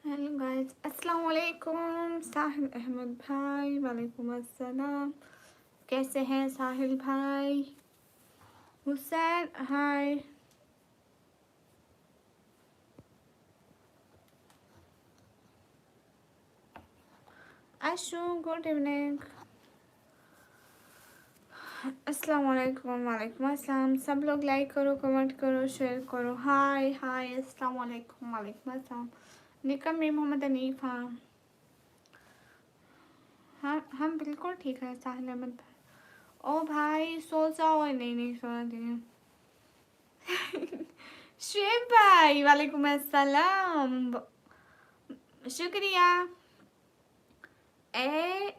Hello guys, अस्सलाम वालेकुम। साहिल अहमद भाई, वालेकुम अस्सलाम। कैसे हैं साहिल भाई? Hussain hi. Ashu good evening. अस्सलाम वालेकुम, वालेकुम अस्सलाम। सब लोग लाइक करो, कमेंट करो, शेयर करो। हाय हाय, अस्सलाम वालेकुम, वालेकुम अस्सलाम। निकम में मोहम्मद अनीफ। हाँ हम बिल्कुल ठीक है साहिल अहमद भाई। ओ भाई सो जाओ। नहीं नहीं सोना चाहिए। शुएब भाई वालेकुम अस्सलाम। शुक्रिया। ए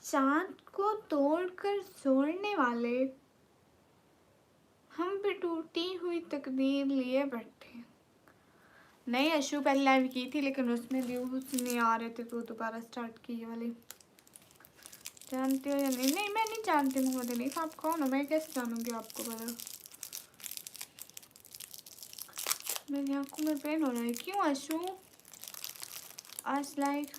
चांद को तोड़कर जोड़ने वाले, हम पे टूटी हुई तकदीर लिए बैठे। नहीं अशु पहले लाइव की थी लेकिन उसमें व्यूज नहीं आ रहे थे तो दोबारा स्टार्ट की ये वाली। जानते हो या नहीं? नहीं मैं नहीं जानती मोहम्मद अनीफ। आप कौन हो? मैं कैसे जानूंगी आपको? पता मेरी आंखों में पेन हो रहा है। क्यों अशु? आज लाइक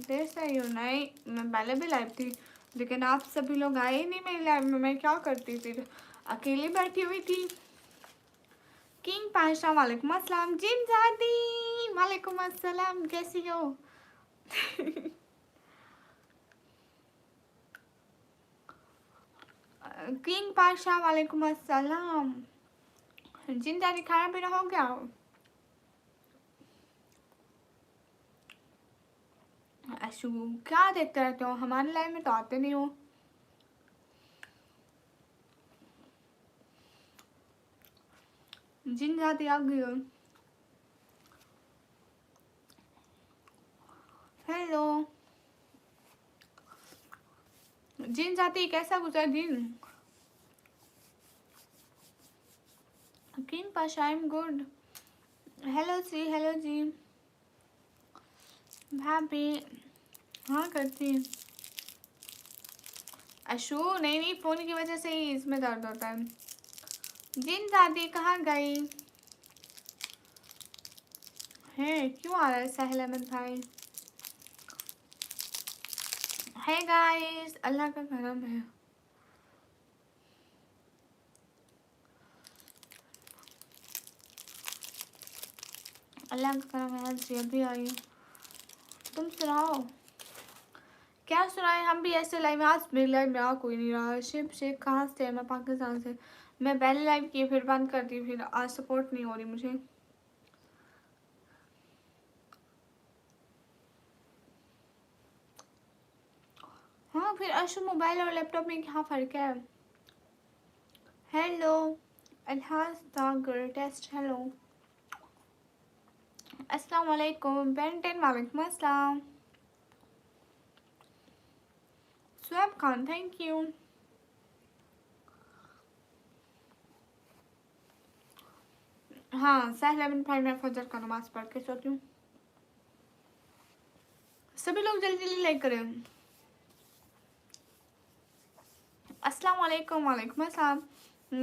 देर से आई हो? नहीं मैं पहले भी लाइव थी लेकिन आप सभी लोग आए ही नहीं मेरी लाइव में। मैं क्या करती? फिर अकेली बैठी हुई थी। किंग पाशा वालेकुम अस्सलाम। जिन जादी वालेकुम अस्सलाम। कैसी हो? किंग पाशा वालेकुम अस्सलाम। जिन जादी खाना पीना हो गया? अशु क्या देखते रहते हो? हमारे लाइव में तो आते नहीं हो। जिन जादी आ गई हो। हेलो जिन जाती, कैसा गुजरा दिन? King Pasha I am good. Hello जी, हेलो जी भाभी। हाँ करती। अशु नहीं नहीं, फोन की वजह से ही इसमें दर्द होता है। जिन दादी कहाँ गई है? क्यों आ रहा है साहिल अहमद भाई? है गाइस, अल्लाह का करम है। अल्लाह का करम है। आज अभी आई। तुम सुनाओ क्या सुनाए? हम भी ऐसे लाइव में। आज मेरी लाइव में आ कोई नहीं रहा। शिव शेख कहाँ से है? मैं पाकिस्तान से। मैं पहले लाइव की फिर बंद कर दी, फिर आज सपोर्ट नहीं हो रही मुझे। हाँ फिर अशु मोबाइल और लैपटॉप में क्या फ़र्क है? Hello Alhaj the greatest. Hello अस्सलाम वालेकुम। बेंटन वालेकुम अस्सलाम। Shoaib Khan thank you. हाँ साहिल अहमद भाई, मैं फजर का नमाज पढ़ के सोती हूँ। सभी लोग जल्दी जल्दी लाइक करें। अस्सलाम वालेकुम, वालेकुम अस्सलाम।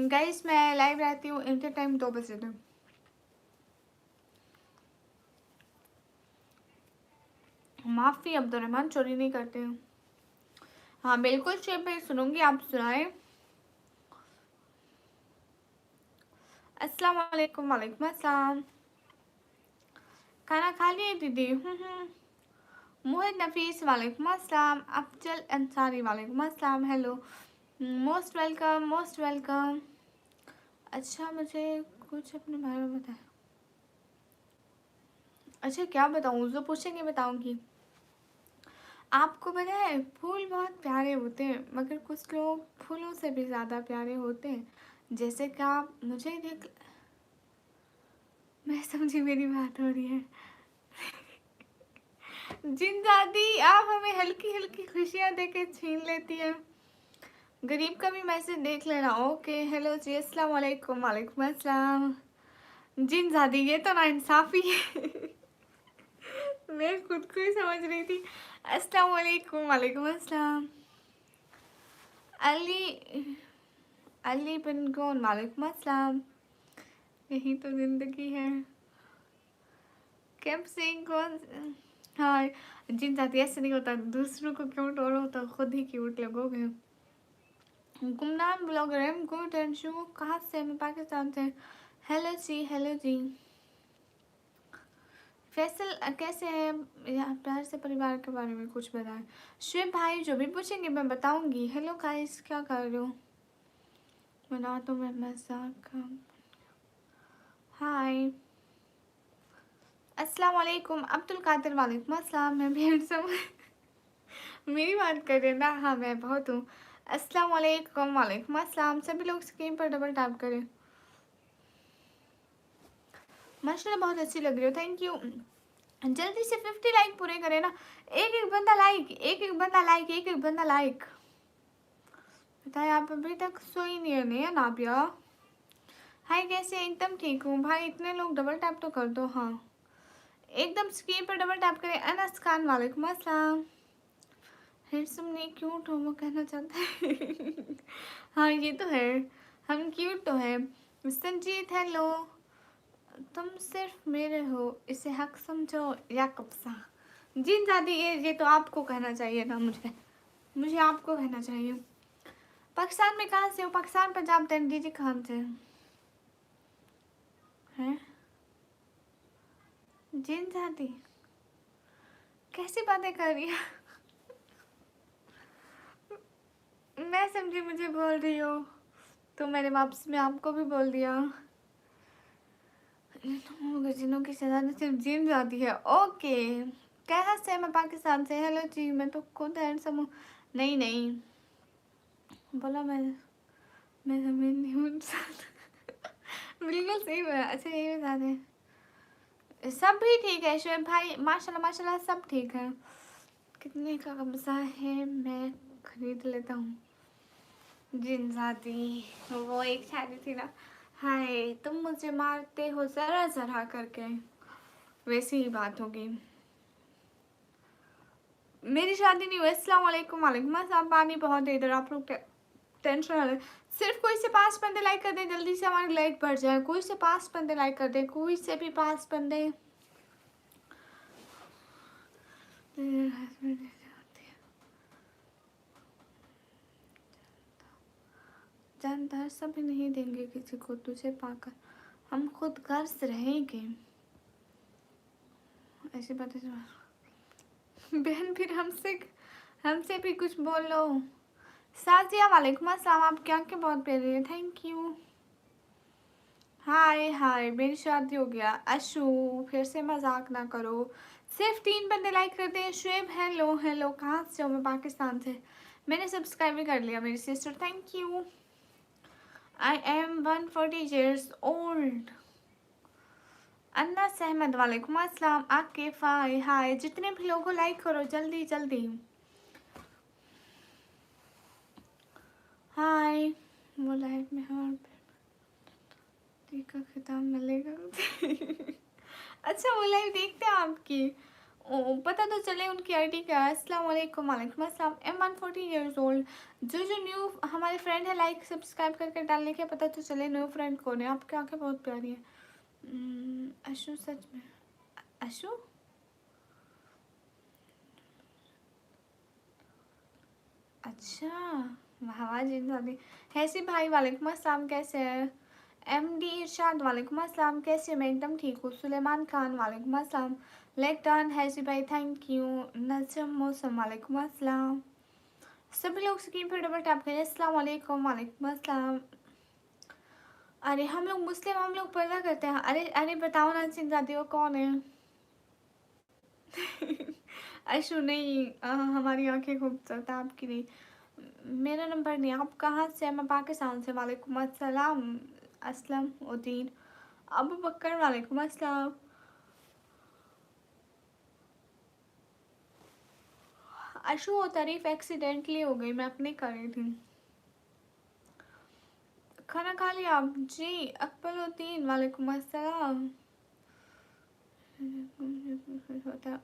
गाइस मैं लाइव रहती हूँ इंटर टाइम 2 बजे तक। माफ़ी अब्दुलरहमान, चोरी नहीं करते हैं। हाँ बिल्कुल शेब भाई सुनूंगी, आप सुनाए। अस्सलाम वालेकुम, वालेकुम अस्सलाम। खाना खा लिए दीदी? मोहित नफीस वालेकुम अस्सलाम। अफजल अंसारी वालेकुम अस्सलाम। Hello most welcome, most welcome. अच्छा मुझे कुछ अपने बारे में बताएं। अच्छा क्या बताऊँ? जो पूछेंगे बताऊँगी। आपको पता है फूल बहुत प्यारे होते हैं मगर कुछ लोग फूलों से भी ज़्यादा प्यारे होते हैं। जैसे कि आप मुझे देख। मैं समझी मेरी बात हो रही है। जिन दादी आप हमें हल्की हल्की खुशियाँ देके छीन लेती हैं। गरीब का भी मैसेज देख लेना। ओके हेलो जी, अस्सलाम वालेकुम, वालेकुम अस्सलाम। जिन दादी ये तो ना इंसाफी है। मैं खुद को ही समझ रही थी। अस्सलाम वालेकुम, वालेकुम अस्सलाम। अली अली बिन गौन वालेकुम अस्सलाम। यही तो जिंदगी है। केप सिंह कौन? हाँ, जिन जाती ऐसे नहीं होता, दूसरों को क्यूट और हो तो खुद ही क्यूट लगोगे। गुमनाम blogger am good and shoe, कहाँ से? मैं पाकिस्तान से। हेलो जी, हेलो जी। फैसल कैसे हैं? प्यार से परिवार के बारे में कुछ बताएं। शिव भाई जो भी पूछेंगे मैं बताऊंगी। हेलो गाइस, क्या कर रहे हो? बना तो मैं मजाक। हाय, अस्सलाम वालेकुम। अब्दुल कादिर वालेकुम अस्सलाम। मैं भी हैंडसम मेरी बात कर रहे हैं ना? हाँ मैं बहुत हूँ। अस्सलाम वालेकुम, वालेकुम अस्सलाम। सभी लोग स्क्रीन पर डबल टैप करें। माशाल्लाह बहुत अच्छी लग रही हो, थैंक यू। जल्दी से 50 लाइक पूरे करें ना। एक एक बंदा लाइक, एक एक बंदा लाइक, एक एक बंदा लाइक। बताए आप अभी तक सोई नहीं है, नहीं है ना आप यार? हाय कैसे? एकदम ठीक हूँ भाई। इतने लोग डबल टैप तो कर दो। हाँ एकदम स्क्रीन पर डबल टैप करें। अनस खान वालेकुम अस्सलाम। हैंडसम नहीं क्यूट हो वो कहना चाहता है हाँ ये तो है, हम क्यूट तो है। संजीत हेलो। तुम सिर्फ मेरे हो इसे हक समझो या कब्जा। जिन दादी ये तो आपको कहना चाहिए ना, मुझे आपको कहना चाहिए। पाकिस्तान में कहाँ से हो? पाकिस्तान, पंजाब, दिल्ली जी। कहाँ से हैं? जिन दादी कैसी बातें कर रही है मैं समझी मुझे बोल रही हो, तो मैंने वापस में आपको भी बोल दिया। जिनों की सजा सिर्फ जिन जाती है। ओके, कहाँ से? मैं पाकिस्तान से। हेलो जी, मैं तो खुद हैंडसम हूँ। नहीं नहीं, बोला मैं जमीन नहीं हूँ बिल्कुल सही बोला। अच्छा ये बता दें, सब भी ठीक है शोएब भाई, माशाल्लाह माशाल्लाह सब ठीक है। कितने का कब्जा है? मैं खरीद लेता हूँ। जिन जाती वो एक शादी थी ना, हाय तुम मुझे मारते हो जरा जरा करके, वैसी ही बात होगी। मेरी शादी नहीं हुई। अस्सलाम वालेकुम, वालेकुम अस्सलाम। पानी बहुत है इधर, आप लोग टेंशन वाले। सिर्फ कोई से 5 बंदे लाइक कर दें जल्दी से, हमारी लाइक बढ़ जाए। कोई से 5 बंदे लाइक कर दें, कोई से भी 5 बंदे। जानदार सभी नहीं देंगे किसी को तुझे पाकर, हम खुद गर्ज रहेंगे। ऐसी बातें बहन फिर हमसे भी कुछ बोलो। साजिया वालेकुम अस्सलाम, आप क्या के बहुत प्यारी है, थैंक यू। हाय हाय, मेरी शादी हो गया। अशु फिर से मजाक ना करो। सिर्फ 3 बंदे लाइक करते हैं। शुएब हेलो हेलो, कहाँ से हो? मैं पाकिस्तान से। मैंने सब्सक्राइब भी कर लिया मेरी sister, thank you. I M 140 years old। अन्ना सहमद वालेकुम अस्सलाम। आकिफ हाय हाय। जितने भी लोगों लाइक करो जल्दी जल्दी। हाय, वो लाइफ में हर का खिताब मिलेगा अच्छा वो लाइव देखते हैं आपकी? ओ पता तो चले उनकी आईडी क्या है। अस्सलाम वालेकुम, वालेकुम अस्सलाम। M140 years old। जो न्यू हमारे फ्रेंड है, लाइक सब्सक्राइब करके डालने के पता तो चले न्यू फ्रेंड कौन है। आपकी आंखें बहुत प्यारी है। अशु सच में? अशु अच्छा, वाह जिंदा दी। हैसी भाई वालेकुम अस्सलाम, कैसे है? MD इरशाद वालेकुम अस्सलाम, कैसे? मैं एकदम ठीक हूँ। सुलेमान खान वालेकुम अस्सलाम। लेग डन हैसी भाई, थैंक यू। नजम मौसम वालेकुम अस्सलाम। सभी लोग स्क्रीन पर डबल टैप करें। अस्सलाम वालेकुम, वालेकुम अस्सलाम। अरे हम लोग मुस्लिम, हम लोग पर्दा करते हैं। अरे अरे बताओ ना चिंजाती हो कौन है अशु नहीं, हमारी आंखें खूबसूरत है, आपकी नहीं। मेरा नंबर नहीं। आप कहाँ से? मैं पाकिस्तान से। वालेकुम अस्सलाम। असलम उद्दीन अबू बकर वालेकुम अस्सलाम। अशु वो तारीफ एक्सीडेंटली हो गई, मैं अपने कर रही थी। खाना खा लिया आप? जी। अकबरुद्दीन वालेकुम अस्सलाम।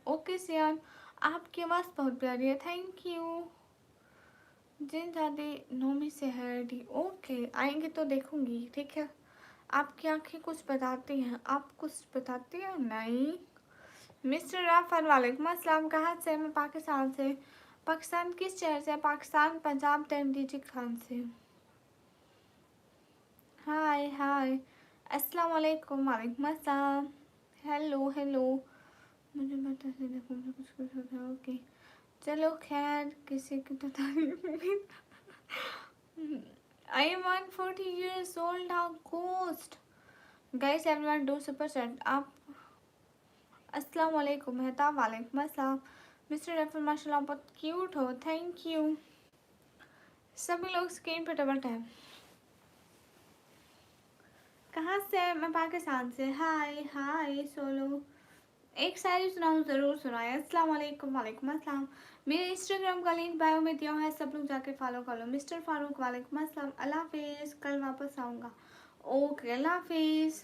ओके सियान, आपकी आवाज़ बहुत प्यारी है, थैंक यू। जिन दादी नोमी से है डी। ओके आएंगे तो देखूंगी, ठीक है। आपकी आंखें कुछ बताती हैं? आप कुछ बताती हैं? नहीं, मिस्टर राफर वालेकुम अस्सलाम, कहाँ से? मैं पाकिस्तान से। पाकिस्तान किस शहर से? पाकिस्तान पंजाब 10 खान से। हाय हाय, अस्सलाम वालेकुम, वालेकुम अस्सलाम। Hello hello. मुझे बता से देखो, मुझे कुछ कुछ होता है। ओके चलो खैर, किसी की तो तारीफ नहीं। I am 140 years old now, ghost. Guys, everyone do super chat. आप अस्सलाम वालेकुम मेहताब, वालेकुम अस्सलाम। मिस्टर रेफर माशाल्लाह बहुत क्यूट हो, थैंक यू। सभी लोग स्क्रीन पर डबल टैप। कहाँ से? मैं पाकिस्तान से। हाय हाय सोलो। एक शायरी सुनाऊँ? ज़रूर सुनाए। अस्सलाम वालेकुम, वालेकुम अस्सलाम। मेरे इंस्टाग्राम का लिंक बायो में दिया है, सब लोग जाके फॉलो कर लो। मिस्टर फारूक वालेकुम अस्सलाम, अल्लाह हाफिज़, कल वापस आऊँगा। ओके अल्लाह हाफिज़।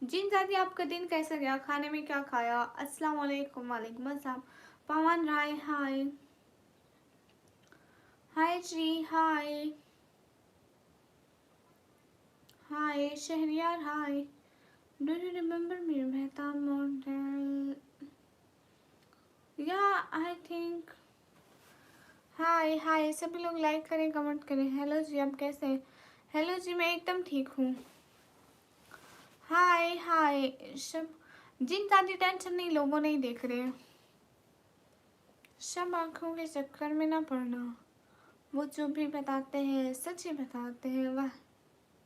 जिन जाती आपका दिन कैसा गया? खाने में क्या खाया? अस्सलाम वालेकुम, वालेकुम अस्सलाम। पवन राय हाय। हाय जी hi. Hi Shahryar hi. Do you remember me Mehtab model? या आई थिंक। हाय हाय, सभी लोग लाइक करें, कमेंट करें। हेलो जी, आप कैसे हैं? हेलो जी, मैं एकदम ठीक हूँ। हाय हाय सब। जिन दादी टेंशन नहीं, लोगों नहीं देख रहे। सब आँखों के चक्कर में ना पड़ना, वो जो भी बताते हैं सच ही बताते हैं। वाह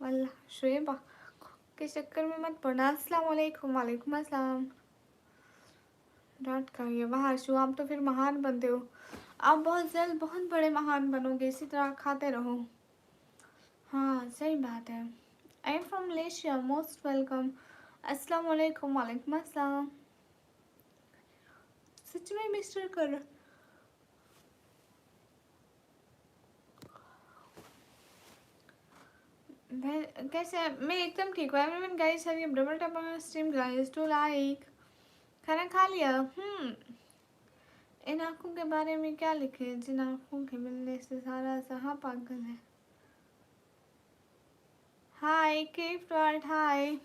वल्लाह शुएबा के चक्कर में मत पड़ना। अस्सलाम वालेकुम, वालेकुम अस्सलाम। डॉट करिए। वाह शो, आप तो फिर महान बनते हो। आप बहुत जल्द बहुत बड़े महान बनोगे, इसी तरह खाते रहो। हाँ सही बात है। I am from Malaysia, most welcome. अस्सलाम वालेकुम, वालेकुम अस्सलाम। सच में मिस्टर कर। कैसे? मैं एकदम ठीक हूँ। Everyone guys have you double tap on stream guys to like. खाना खा लिया? इन आँखों के बारे में क्या लिखे? जिन आँखों के मिलने से सारा जहाँ पागल है। हाय क्रिप्ट वर्ल्ड हाय।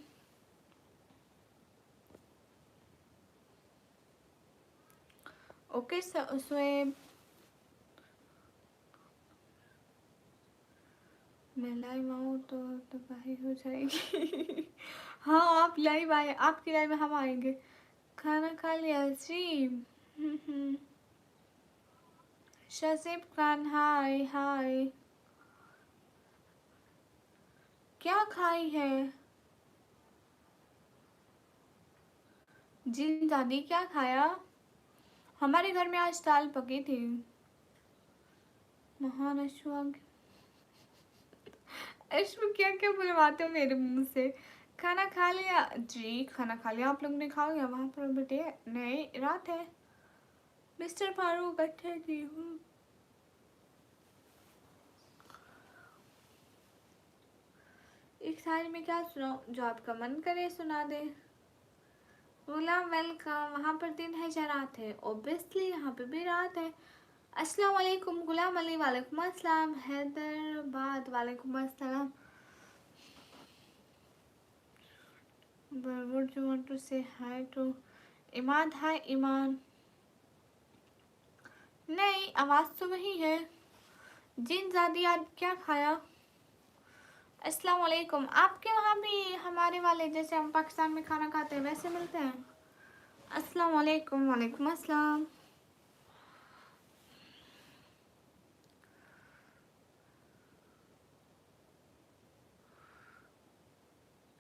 ओके स्वेब, मैं लाइव आऊँ तो तबाही हो जाएगी। हाँ आप लाइव आए, आपकी लाइव में हम आएंगे। खाना खा लिया जी। शसीब खान हाय हाय। क्या खाई है? जिन दादी क्या खाया? हमारे घर में आज दाल पकी थी। महान अश्व। अश्व क्या क्या बुलवाते हो मेरे मुंह से। खाना खा लिया जी, खाना खा लिया। आप लोग ने खा लिया? वहाँ पर बेटे नहीं, रात है। मिस्टर फारूक अच्छा जी हूँ। एक शायरी में क्या सुनाऊं जो आपका मन करे सुना दे। गुलाम वेलकम। वहाँ पर दिन है या रात है? ओबियसली यहाँ पे भी रात है। अस्सलाम वालेकुम गुलाम अली, वालेकुम अस्सलाम। हैदराबाद वालेकुम अस्सलाम। would you want to say hi to ईमान? हाय ईमान। नहीं, आवाज़ तो वही है। जिन ज़ादी आज क्या खाया? अस्सलाम वालेकुम। आपके वहाँ भी हमारे वाले जैसे हम पाकिस्तान में खाना खाते हैं वैसे मिलते हैं? अस्सलाम वालेकुम, वालेकुम अस्सलाम।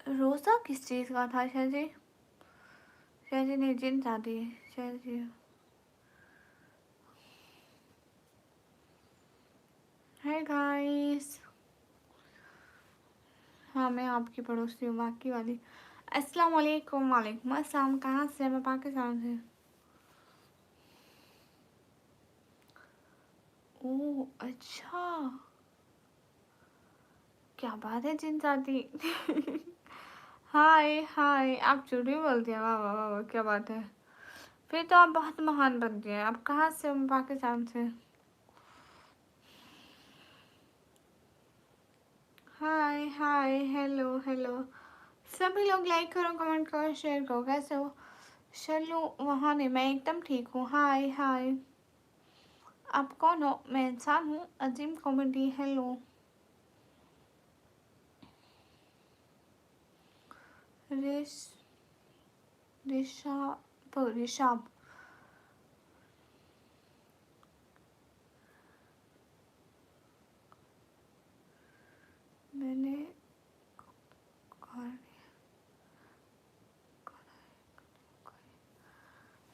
रोज़ा किस चीज़ का था शायद जी? शायद जी नहीं, जिन ज़ादी शायद जी। Hi guys. हाँ मैं आपकी पड़ोसी हूँ, बाकी वाली। अस्सलाम वालेकुम, वालेकुम अस्सलाम। कहाँ से? मैं पाकिस्तान से। ओह अच्छा, क्या बात है जिन ज़ादी। हाय हाय, आप झूठ भी बोलती हैं। वाह वाह वाह वाह, क्या बात है। फिर तो आप बहुत महान बनती हैं। आप कहाँ से? मैं पाकिस्तान से। हाय हाय हेलो हेलो। सभी लोग लाइक करो, कमेंट करो, शेयर करो। कैसे हो? चलो वहाँ नहीं, मैं एकदम ठीक हूँ। हाय हाय, आप कौन हो? मैं इंसान हूँ। अजीम कॉमेडी। हेलो रिश ऋषभ। मैंने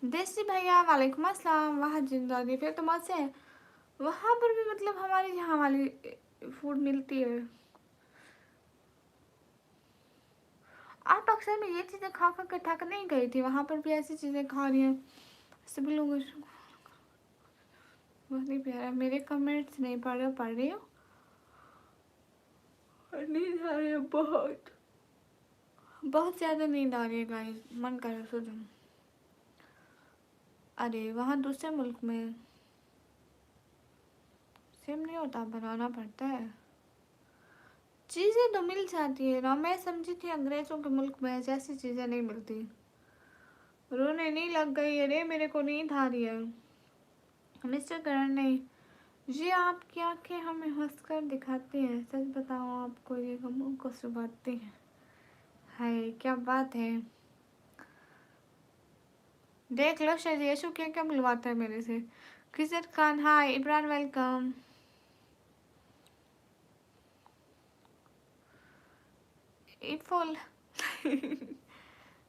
देसी भैया वालेकुम अस्सलाम। वहाँ जिंदादी फिर तो मत से वहाँ पर भी मतलब हमारे यहाँ वाली फूड मिलती है। आप अक्सर में ये चीज़ें खा खा के थक नहीं गई थी? वहाँ पर भी ऐसी चीज़ें खा रही हैं सभी लोग। बहुत ही प्यारा। मेरे कमेंट्स नहीं पढ़ रही हूँ। नींद आ रही है बहुत बहुत ज़्यादा नींद आ रही है गाइस, मन कर रहा है सो जाऊं। अरे वहाँ दूसरे मुल्क में सेम नहीं होता, बनाना पड़ता है। चीज़ें तो मिल जाती है ना। मैं समझी थी अंग्रेज़ों के मुल्क में जैसी चीज़ें नहीं मिलती। रोने नहीं लग गई? अरे मेरे को नींद आ रही है। मिस्टर करण नहीं, ये आपकी आंखें हमें हंसकर दिखाती हैं। सच बताओ आपको ये गमों को सुभाती हैं। हाय क्या बात है। देख लो शायद यीशु क्या क्या बुलवाता है मेरे से। खिजर खान हाय। इमरान वेलकम। फुल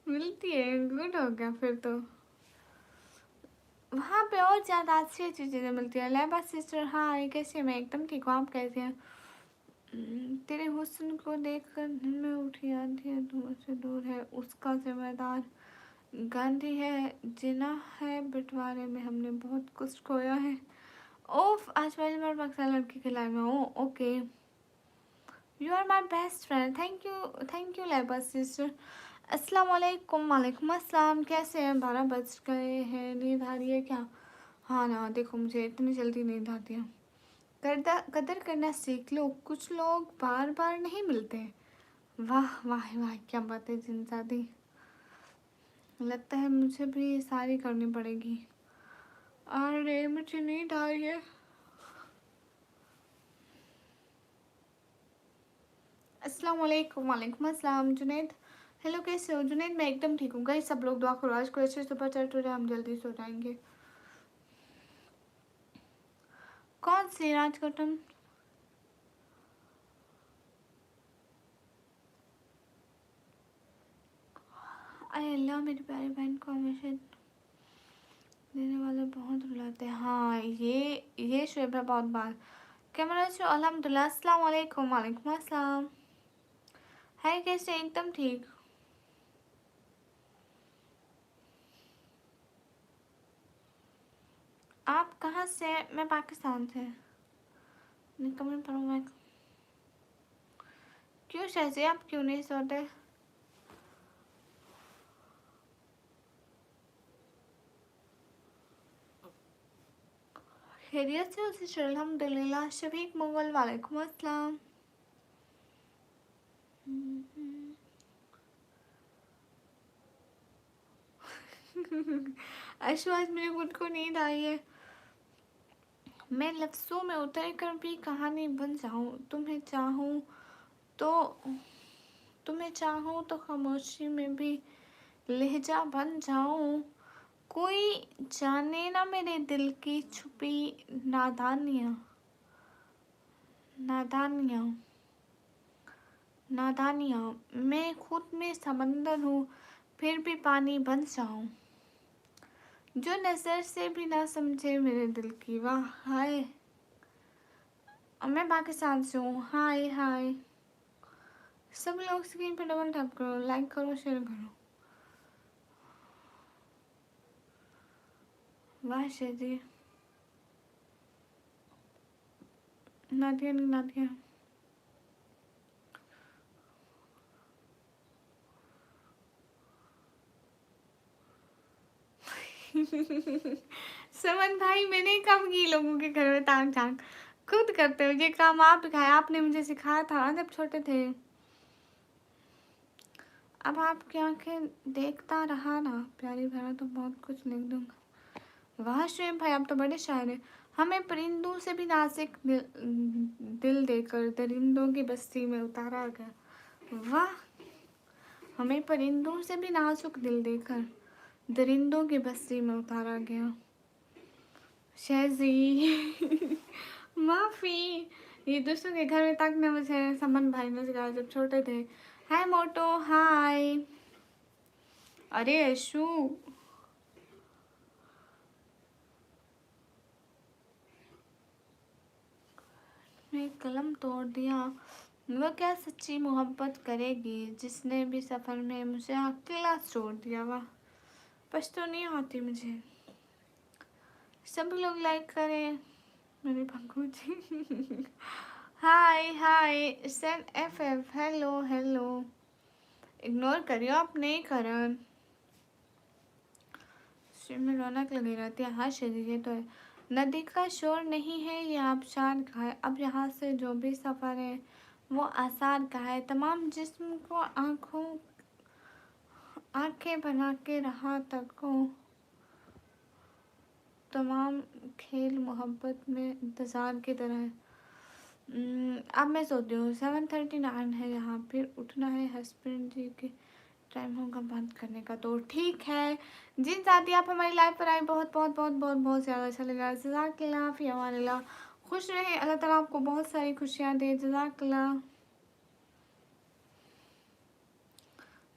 मिलती है, गुड हो गया फिर तो। वहाँ पे और ज़्यादा अच्छी अच्छी चीज़ें मिलती है। लेबा सिस्टर हाय, कैसे हैं? मैं एकदम ठीक हूँ, आप कैसे हैं? तेरे हुस्न को देखकर दिल में उठी आंधी है, तू मुझसे दूर है, उसका जिम्मेदार गांधी है। जिना है बंटवारे में हमने बहुत कुछ खोया है। ओफ, आज पहली बार पाकिस्तान लड़की के लाइव में हूँ। Okay, you are my best friend. Thank you Leba sister. अस्सलाम वालेकुम। वालेकुम अस्सलाम। कैसे हैं? 12 बज गए हैं। नींद आ रही है क्या? हाँ ना, देखो मुझे इतनी जल्दी नींद आती है। कदर करना सीख लो, कुछ लोग बार बार नहीं मिलते। वाह वाह वाह, क्या बात है जिनसादी। लगता है मुझे भी सारी करनी पड़ेगी। अरे मुझे नींद आ रही है। अस्सलाम वालेकुम। वालेकुम अस्सलाम। जुनैद हेलो, कैसे हो? जुनैद मैं एकदम ठीक हूँ। गाइस सब लोग दुआ करो, आज को अच्छे सुपर चैट हो जाए, हम जल्दी सो जाएंगे। कौन सी राजकोटम? अरे अल्लाह, मेरी प्यारी बहन को हमेशा देने वाले बहुत रुलाते हैं। हाँ ये शुभ है बहुत बार। कैमरा शो अल्हम्दुलिल्लाह। अस्सलाम वालेकुम। वालेकुम अस्सलाम। है कैसे? एकदम ठीक। आप कहाँ से? मैं पाकिस्तान से। कमेंट पढ़ूँ मैं? क्यों शहजी, आप क्यों नहीं सोते? खैरियत से उसे अल्हम्दुलिल्लाह। शफीक मुगल वालेकुम अस्सलाम। अशु आज मेरे खुद को नींद आई है। मैं लफ्ज़ों में उतर कर भी कहानी बन जाऊँ। तो तुम्हें चाहूँ तो खामोशी में भी लहजा बन जाऊँ। कोई जाने ना मेरे दिल की छुपी नादानियाँ। नादानियाँ नादानियाँ। मैं खुद में समंदर हूँ, फिर भी पानी बन जाऊँ। जो नज़र से भी ना समझे मेरे दिल की। वाह हाय। मैं पाकिस्तान से हूँ। हाय हाय। सब लोग स्क्रीन पे डबल टैप करो, लाइक करो, शेयर करो। वाह शेजी। नादिया नहीं नादिया। समन भाई, मैंने कब की लोगों के घर में ताक झांक? खुद करते हो ये काम। आप दिखाए, आपने मुझे सिखाया था ना जब छोटे थे। अब आपकी आंखें देखता रहा ना प्यारी भरा तो बहुत कुछ लिख दूंगा। वाह शुएब भाई आप तो बड़े शायर हैं। हमें परिंदों से भी नाजुक दिल देकर दरिंदों की बस्ती में उतारा गया। वाह। हमें परिंदों से भी नाजुक दिल देकर दरिंदों की बस्ती में उतारा गया। शहजी माफी। ये दूसरों के घर में तक ने मुझे समन भाई ने सिखाया जब छोटे थे। हाय मोटो हाय। अरे यशु मैं कलम तोड़ दिया। वह क्या सच्ची मोहब्बत करेगी जिसने भी सफर में मुझे अकेला छोड़ दिया। वाह पछतो नहीं आती मुझे। सभी लोग लाइक करें मेरे Pankhu ji. Hi hi Sen F F hello hello. Ignore करियो आप नहीं करन। सिर में रौनक लगी रहती है। हाँ शरीर ये तो है। नदी का शोर नहीं है ये आबशार का है। अब यहाँ से जो भी सफ़र है वो आसार का है। तमाम जिस्म को आंखें बना के रहा तक को तमाम खेल मोहब्बत में इंतज़ार की तरह है। अब मैं सोती हूँ 7:39 है यहाँ फिर उठना है। हस्बैंड जी के टाइम होगा बंद करने का तो ठीक है। जिन साथी आप हमारी लाइफ पर आए बहुत बहुत बहुत बहुत बहुत ज़्यादा अच्छा लगा। जज़ाकल्लाह फ़ी अमानिल्लाह। खुश रहें अल्लाह ताला आपको बहुत सारी खुशियाँ दे। जज़ाकल्लाह।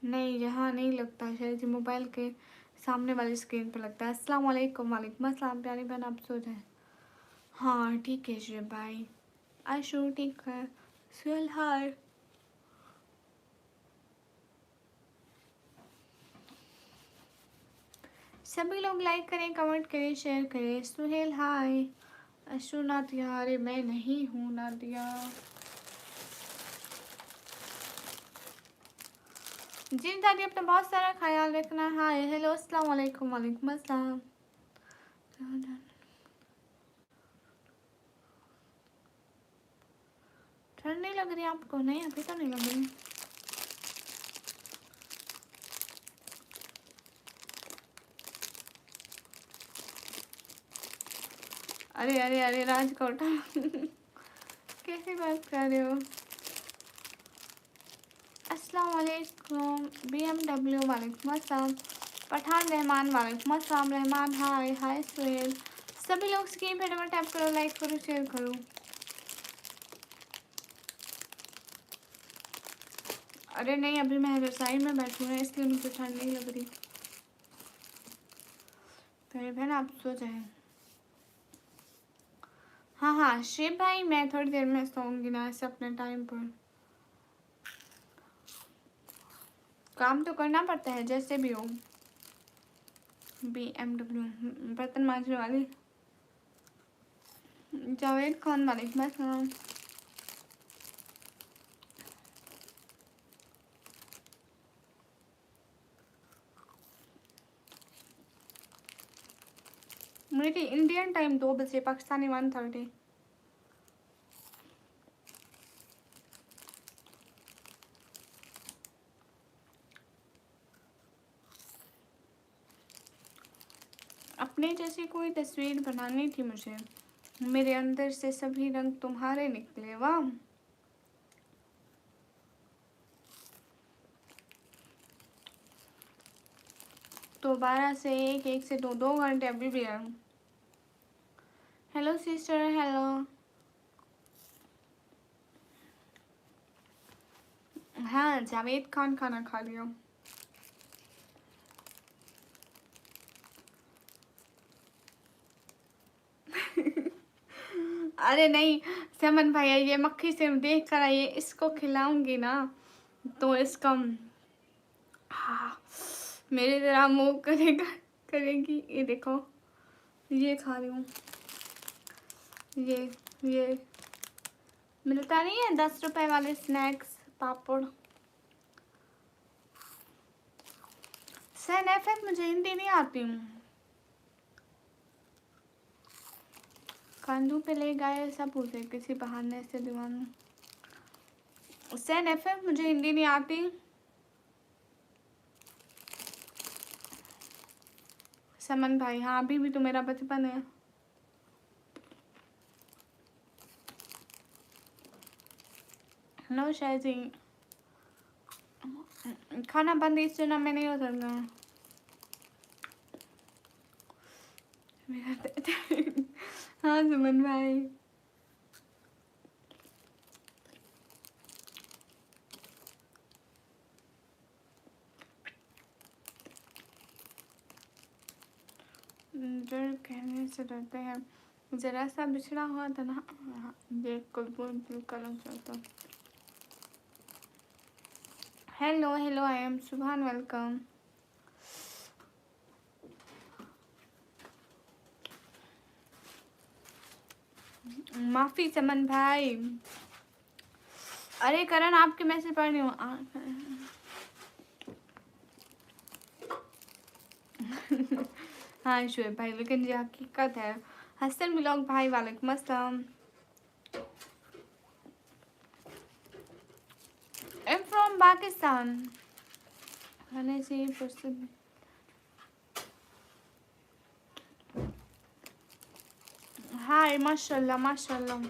नहीं यहाँ नहीं लगता शायद जी मोबाइल के सामने वाली स्क्रीन पर लगता है। अस्सलाम वालेकुम। वालेकुम अस्सलाम प्यारी बहन आप सो जाएं। हाँ ठीक है शुएब भाई। आशु ठीक है। सुहेल हाय। सभी लोग लाइक करें कमेंट करें शेयर करें। सुहेल हाय। अशु नादिया अरे मैं नहीं हूँ नादिया। जिन दादी अपना बहुत सारा ख्याल रखना। हाय हेलो अस्सलाम वालेकुम। वालेकुम अस्सलाम। ठंड नहीं लग रही आपको? नहीं अभी तो नहीं लग रही। अरे अरे अरे राजकोट कैसी बात कर रहे हो? अस्सलाम वालेकुम। BMW वालेकुम अस्सलाम। पठान रहमान वालेकुम अस्सलाम। रहमान हाय हाय सुहेल। सभी लोग स्क्रीन पे डबल टैप करो लाइक करो शेयर करो। अरे नहीं अभी मैं रसाई में बैठी हूँ इसलिए मुझे ठंड नहीं लग रही। मेरी बहन आप सो जाए। हाँ हाँ शिव भाई मैं थोड़ी देर में सोऊंगी ना ऐसे अपने टाइम पर। काम तो करना पड़ता है जैसे भी हो। BMW बर्तन मांजने वाली। जावेद खान वालेकुम अस्सलाम। मेरी इंडियन टाइम 2 बजे पाकिस्तानी 1:30। अपने जैसी कोई तस्वीर बनानी थी मुझे। मेरे अंदर से सभी रंग तुम्हारे निकले। वाह तो 12 से 1 1 से 2 2 घंटे अभी भी है। Hello sister hello. हाँ जावेद खान खाना खा लिया। अरे नहीं समन भैया ये मक्खी से देख कर आइए इसको खिलाऊंगी ना तो इसका हाँ मेरी तरह मुंह करेगा करेगी। ये देखो ये खा रही हूँ। ये मिलता नहीं है 10 रुपए वाले स्नैक्स पापड़। सेन एफ मुझे हिंदी नहीं आती हूँ। कंधों पे ले गए सब पूछे किसी बहाने से दीवाना। सेन एफ मुझे हिंदी नहीं आती। समन भाई, हाँ अभी भी तो मेरा बचपन है। नो शायद खाना बंद इस चुनाव में नहीं हो सकता। हाँ सुमन भाई, जो कहने से डरते हैं, जरा सा बिछड़ा हुआ था ना, देख कोई बोल कलम चलता। हेलो हेलो, आई एम सुभान, वेलकम। माफी समन भाई। अरे करण आपके मैसेज पढ़ रही हूँ। हाँ शुएब भाई, लेकिन ये हकीकत है। हसन ब्लॉग भाई, वालेकुम अस्सलाम। I am from Pakistan. खाने से प्रसिद्ध। हाय माशाल्लाह माशाल्लाह।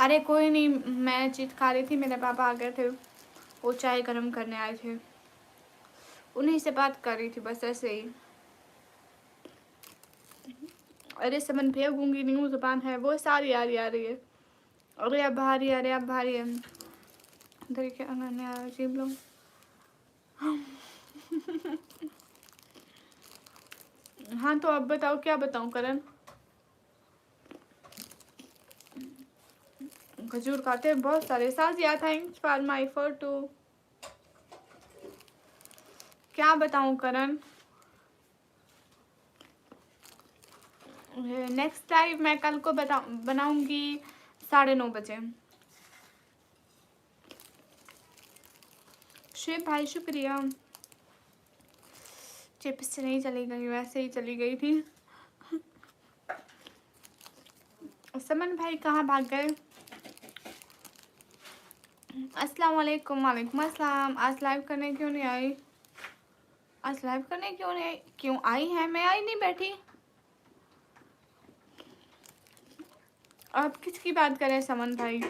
अरे कोई नहीं, मैं चीट खा रही थी, मेरे पापा आ गए थे, वो चाय गर्म करने आए थे, उन्हीं से बात कर रही थी बस ऐसे ही। अरे समन फेंकूंगी नहीं हूँ, जुबान है वो सारी आ रही है। अरे अब भारी, अरे अब भारी है। देखिए अनन्या अजीब लोग। हाँ तो अब बताओ, क्या बताऊँ करण? खजूर खाते हैं बहुत सारे। Sajiya thanks for my photo. क्या बताऊँ करण? नेक्स्ट लाइव मैं कल को बनाऊंगी 9:30 बजे। शिव भाई शुक्रिया। चिप्स से नहीं चली गई, वैसे ही चली गई थी। समन भाई कहाँ भाग गए? अस्सलाम वालेकुम। वालेकुम अस्सलाम। आज लाइव करने क्यों नहीं आई? आज लाइव करने क्यों नहीं आई? क्यों आई है? मैं आई नहीं बैठी। आप किसकी बात करें समन भाई?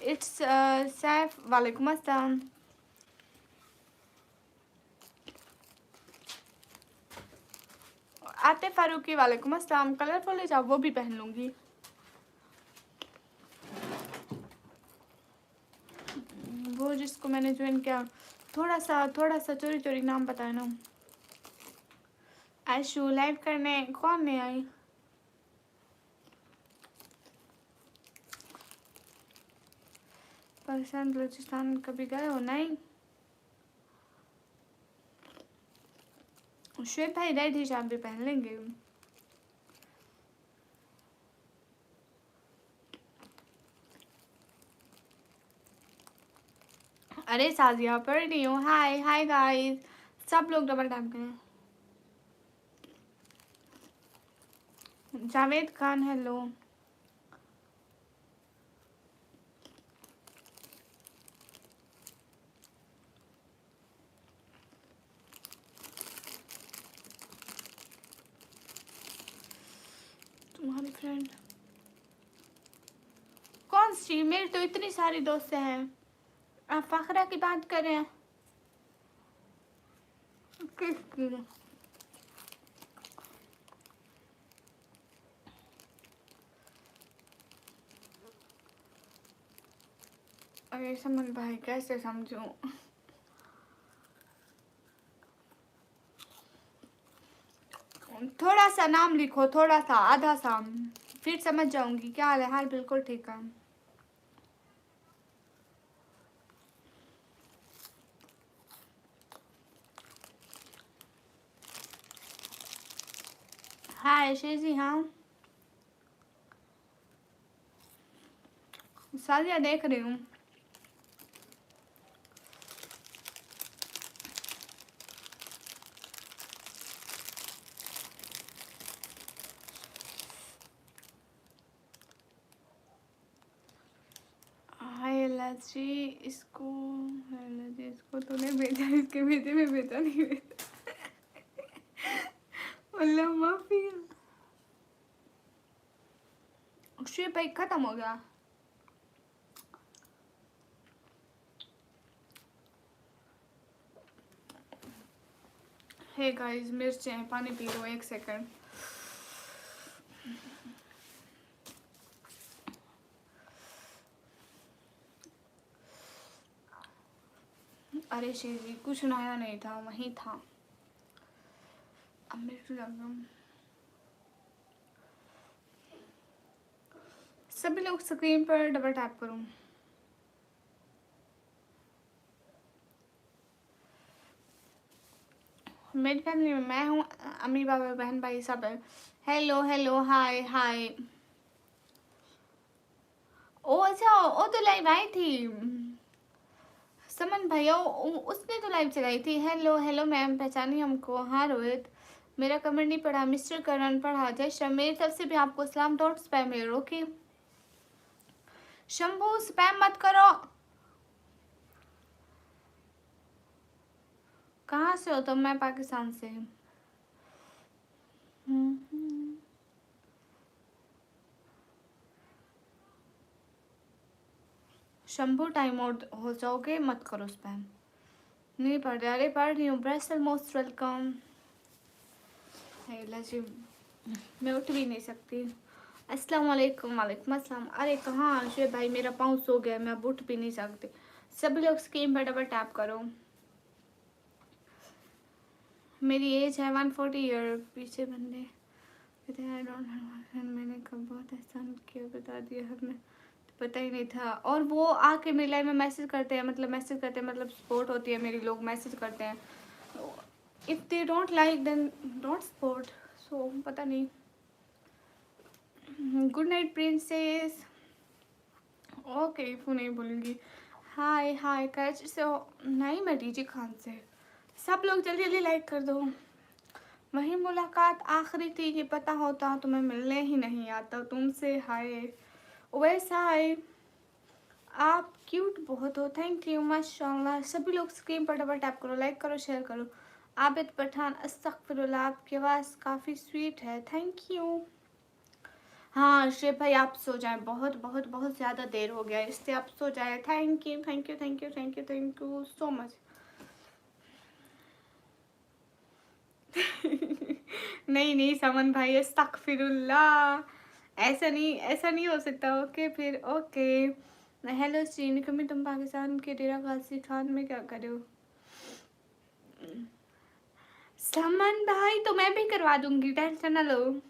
इट्स सैफ, वालेकुम अस्सलाम। आते फारूकी, वालेकुम अस्सलाम। कलरफुल हिजाब वो भी पहन लूँगी। वो जिसको मैंने ज्वाइन किया, थोड़ा सा चोरी चोरी नाम बताया ना। आयशु लाइव करने कौन नहीं आई? पाकिस्तान बलूचिस्तान कभी गए हो? नहीं। श्वेत भाई रेड हिजाब भी पहन लेंगे। अरे साजिया पढ़ रही हूँ। हाय हाय गाइस, सब लोग डबल टैप करें। जावेद खान हेलो। तुम्हारी फ्रेंड कौन सी? मेरी तो इतनी सारी दोस्त हैं। आप फखरा की बात कर रहे हैं? किसकी? अरे समझ भाई, कैसे समझूं? थोड़ा सा नाम लिखो, थोड़ा सा, आधा सा, फिर समझ जाऊंगी। क्या हाल है? हाल बिल्कुल ठीक है। हाय शेजी। हाँ सालिया देख रही हूँ। हाय एलर्जी, इसको एलर्जी, इसको तूने भेजा, इसके भेजे में भेजा नहीं भेजा। अल्लाह माफी। शुएब भाई खत्म हो गया। हे गाइस, मिर्चें, पानी पी लो, एक सेकंड। अरे शेजी कुछ नया नहीं था, वही था। अब मेरे को लग रहा, सभी लोग स्क्रीन पर डबल टैप करूँ। मेरी फैमिली में मैं हूँ, अम्मी बाबा बहन भाई सब है। हेलो हेलो, हाय हाय। ओ अच्छा, ओ तो लाइव आई थी। समन भैया उसने तो लाइव चलाई थी। हेलो हेलो मैम, पहचानी हमको? हाँ रोहित, मेरा कमेंट नहीं पढ़ा। मिस्टर करण पढ़ा। जय श्याम, मेरी तरफ से भी आपको सलाम। डोंट स्पैम मेरे, ओके? शंभू स्पैम मत करो। कहाँ से हो तुम? मैं पाकिस्तान से हूँ। शंभू टाइम आउट हो जाओगे, मत करो स्पैम। नहीं पढ़ रहे? अरे पढ़ रही हूँ। ब्रेसल मोस्ट वेलकम। जी, मैं उठ भी नहीं सकती। अस्सलाम वालेकुम। वालेकुम अस्सलाम। अरे कहाँ शुएब भाई, मेरा पाँव सो गया, मैं अब उठ भी नहीं सकती। सभी लोग स्क्रीन पर डबल टैप करो। मेरी एज है 140 ईयर। पीछे बंदे मैंने कब बहुत एहसान किया, बता दिया हमने, तो पता ही नहीं था। और वो आके मेरी लाइफ में मैसेज करते हैं, मतलब सपोर्ट होती है मेरी, लोग मैसेज करते हैं। If they don't like then don't support. So पता नहीं। Good night princess. ओके इफू नहीं बोलूँगी। हाय हाय, कराची से हो? नहीं, मैं डीजे खान से। सब लोग जल्दी जल्दी लाइक कर दो। वही मुलाकात आखिरी थी, ये पता होता तो मैं मिलने ही नहीं आता तुमसे। हाय वैसा हाय, आप क्यूट बहुत हो। थैंक यू, माशाल्लाह। सभी लोग स्क्रीन पर डबल टैप करो, लाइक करो, शेयर करो। आबिद पठान, अस्तगफिरुल्लाह, आपकी आवाज़ काफ़ी स्वीट है। Thank you. हाँ शिव भाई आप सो जाएं, बहुत बहुत बहुत ज़्यादा देर हो गया है, इससे आप सो जाए। Thank you thank you thank you thank you thank you so much. नहीं नहीं समन भाई, अस्तगफिरुल्लाह, ऐसा नहीं हो सकता। ओके फिर ओके। हेलो श्रीनी कमी, तुम पाकिस्तान के डेरा गाजी खान में क्या करे हो? समन भाई तो मैं भी करवा दूंगी, टेंशन ना लो।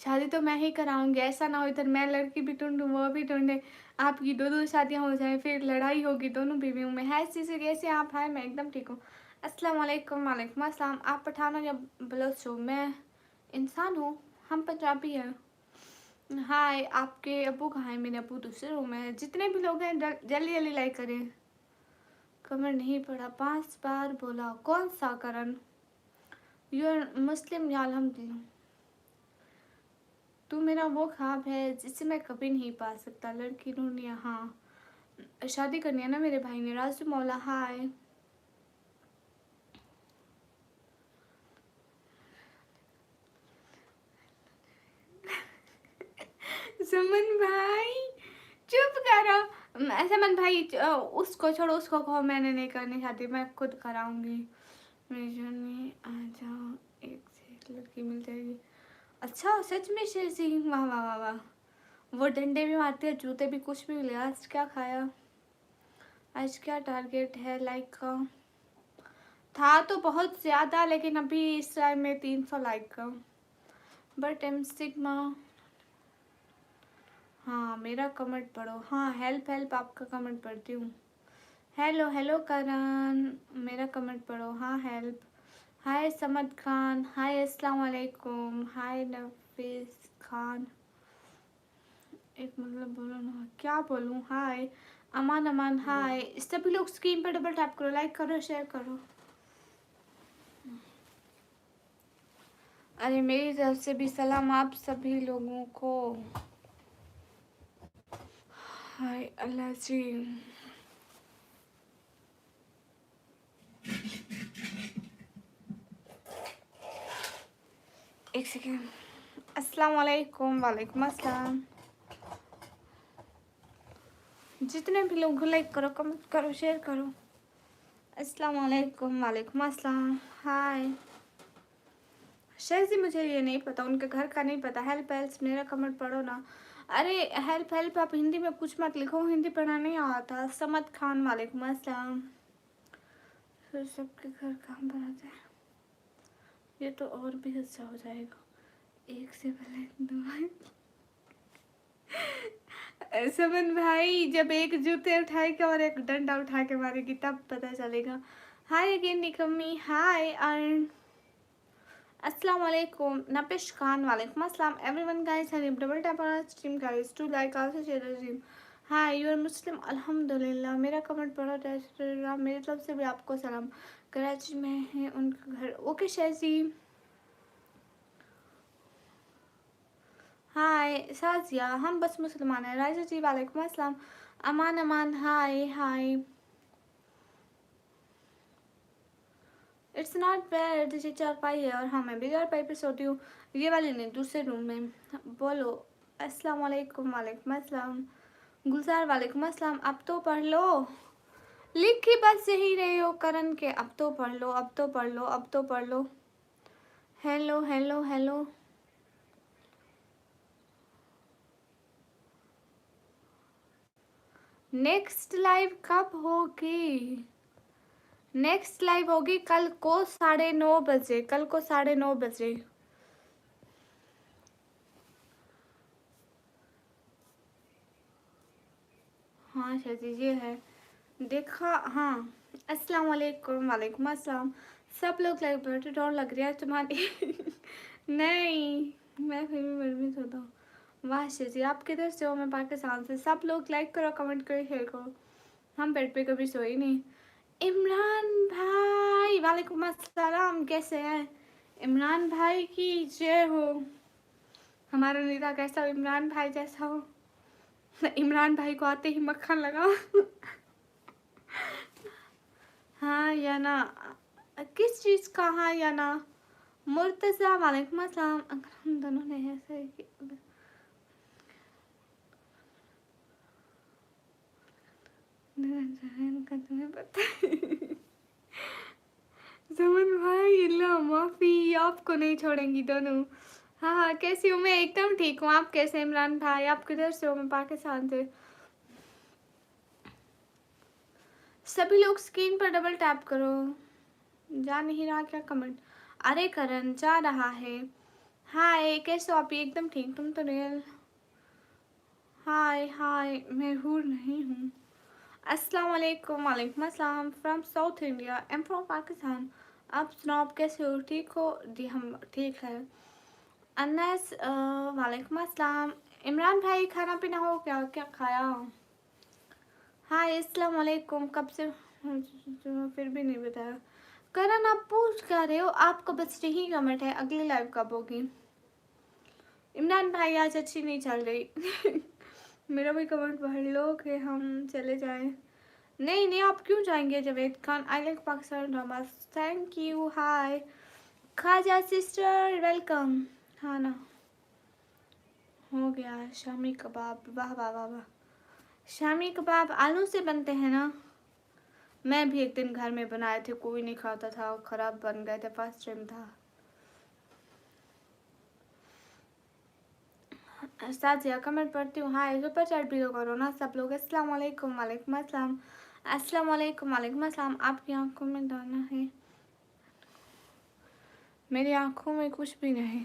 शादी तो मैं ही कराऊंगी, ऐसा ना हो इधर मैं लड़की भी ढूंढूं वो भी ढूंढे, आपकी दो दो शादियां हो जाए, फिर लड़ाई होगी दोनों बीवियों में। है चीज़ कैसे आप? है मैं एकदम ठीक हूँ। अस्सलाम वालेकुम। वालेकुम अस्सलाम। आप पठान हो या बलोच हो? मैं इंसान हूँ, हम पंजाबी हैं। हाय, आपके अबू कहाँ हैं? मेरे अबू दूसरे रूम में है। जितने भी लोग हैं जल्दी जल्दी लाइक करें। कमर नहीं पड़ा, 5 बार बोला। कौन सा करण? यू आर मुस्लिम या अल्हम्दुलिल्लाह। तू मेरा वो ख्वाब है जिसे मैं कभी नहीं पा सकता, लड़की ढूंढनी है। हाँ शादी करनी है ना मेरे भाई ने। राजू मौला हाय। समन भाई चुप करो। समन भाई उसको छोड़ो, उसको कहो मैंने नहीं करनी शादी, मैं खुद कराऊंगी। मेजर में आ जाओ, एक से एक लड़की मिल जाएगी। अच्छा सच में शेर सिंह, वाह वाह वाह वाह। वो डंडे भी मारते हैं, जूते भी, कुछ भी मिले। आज क्या खाया? आज क्या टारगेट है लाइक का? था तो बहुत ज़्यादा, लेकिन अभी इस टाइम में 300 लाइक का। But am sigma. हाँ मेरा कमेंट पढ़ो। हाँ हेल्प हेल्प, आपका कमेंट पढ़ती हूँ। हेलो हेलो करण, मेरा कमेंट पढ़ो। हाँ हेल्प। हाय समद खान, हाय अस्सलाम वालेकुम, हाय नफीस खान। एक मतलब बोलो ना, क्या बोलूँ? हाय अमान अमान हाय। सभी लोग स्क्रीन पर डबल टैप करो, लाइक करो, शेयर करो। अरे मेरी तरफ से भी सलाम आप सभी लोगों को। हाय अल्लाह जी। एक सेकेंड। अस्सलाम वालेकुम। वालेकुम अस्सलाम। जितने भी लोग लाइक करो, कमेंट करो, शेयर करो। अस्सलाम वालेकुम। वालेकुम अस्सलाम। हाय शायद जी, मुझे ये नहीं पता, उनके घर का नहीं पता। हेल्प हेल्प, मेरा कमेंट पढ़ो ना। अरे हेल्प हेल्प, आप हिंदी में कुछ मत लिखो, हिंदी पढ़ना नहीं आता। समद खान वालेकुम अस्सलाम। फिर सबके घर काम बनाते हैं, ये तो और भी अच्छा हो जाएगा। एक से पहले दो। समन भाई जब एक जूते उठाएगा और एक डंडा उठा के मारेगी तब पता चलेगा। हाय अगेन निकम्मी, हाय अर्न। अस्सलाम वालेकुम नपिश खान, वालेकुम अस्सलाम everyone guys. Have double tap on stream guys to like also share the stream. Hi you are Muslim अल्हम्दुलिल्लाह। मेरा कमेंट पढ़ो। मेरी तरफ से भी आपको सलाम। कराची में है उनका घर। ओके शैजी। हाय साजिया, हम बस मुसलमान हैं। राजा जी वालेकुम अस्सलाम। अमान अमान हाय हाय। इट्स नॉट बैड, ये चारपाई है और हाँ मैं भी चारपाई पे सोती हूँ। ये वाली नहीं, दूसरे रूम में। बोलो अस्सलाम वालेकुम। वालेकुम अस्सलाम। गुलजार वालेकुम अस्सलाम। अब तो पढ़ लो, लिख ही बस यही रहे हो करण के। अब तो पढ़ लो, अब तो पढ़ लो, अब तो पढ़ लो। Hello hello hello. Next live कब होगी? नेक्स्ट लाइव होगी कल को 9:30 बजे। कल को 9:30 बजे। हाँ शायद ये है, देखा। हाँ अस्सलाम वालेकुम। वालेकुम अस्सलाम। सब लोग लाइक बैठे, डर लग रहा है तुम्हारी। नहीं मैं फिर भी मरमी होता हूँ। वाह जी, आप किधर से हो? मैं पाकिस्तान से। सब लोग लाइक करो, कमेंट करो, शेयर करो। हम बेड पे कभी सोए नहीं। इमरान भाई वालेकुम अस्सलाम, कैसे हैं? इमरान भाई की जय हो। हमारा नेता कैसा हो? इमरान भाई जैसा हो। इमरान भाई को आते ही मक्खन लगाओ। हाँ या ना? किस चीज़ का हाँ या ना? मुर्तज़ा वालेकुम अस्सलाम। अगर हम दोनों ने ऐसे का तुम्हें पता है समन भाई, अल्लाह माफ़ी, आपको नहीं छोड़ेंगी दोनों। हाँ हाँ, कैसी हूँ मैं? एकदम ठीक हूँ। आप कैसे इमरान भाई? आप किधर से हो? मैं पाकिस्तान से। सभी लोग स्क्रीन पर डबल टैप करो। जा नहीं रहा क्या कमेंट? अरे करण जा रहा है। हाय कैसे हो आप? एकदम ठीक। तुम तो रियल। हाय हाय, मैं हूर नहीं हूँ। अस्सलाम वालेकुम। वालेकुम अस्सलाम। From south India, I am from Pakistan. आप सुनाओ, आप कैसे हो? ठीक हो? जी हम ठीक है। अनस वालेकुम अस्सलाम। इमरान भाई खाना पीना हो क्या? क्या खाया? हाय अस्सलाम वालेकुम। कब से फिर भी नहीं बताया। करण आप पूछ क्या रहे हो? आपको बस यही कमेंट है, अगली लाइव कब होगी? इमरान भाई आज अच्छी नहीं चल रही मेरा भी कमेंट पढ़ लो कि हम चले जाएं। नहीं नहीं, आप क्यों जाएंगे? Javed Khan, I like Pakistan drama. Thank you. Hi Khaja sister, welcome. हाँ ना, हो गया। शामी कबाब, वाह वाह वाह वाह। शामी कबाब आलू से बनते हैं ना? मैं भी एक दिन घर में बनाए थे, कोई नहीं खाता था, खराब बन गए थे, फर्स्ट टाइम था। साजिया कमेंट पढ़ती हूँ। हाय सुपर चैट भी तो करो ना सब लोग। अस्सलाम वालेकुम। वालेकुम अस्सलाम। अस्सलाम वालेकुम। वालेकुम अस्सलाम। आपकी आंखों में दाना है? मेरी आंखों में कुछ भी नहीं।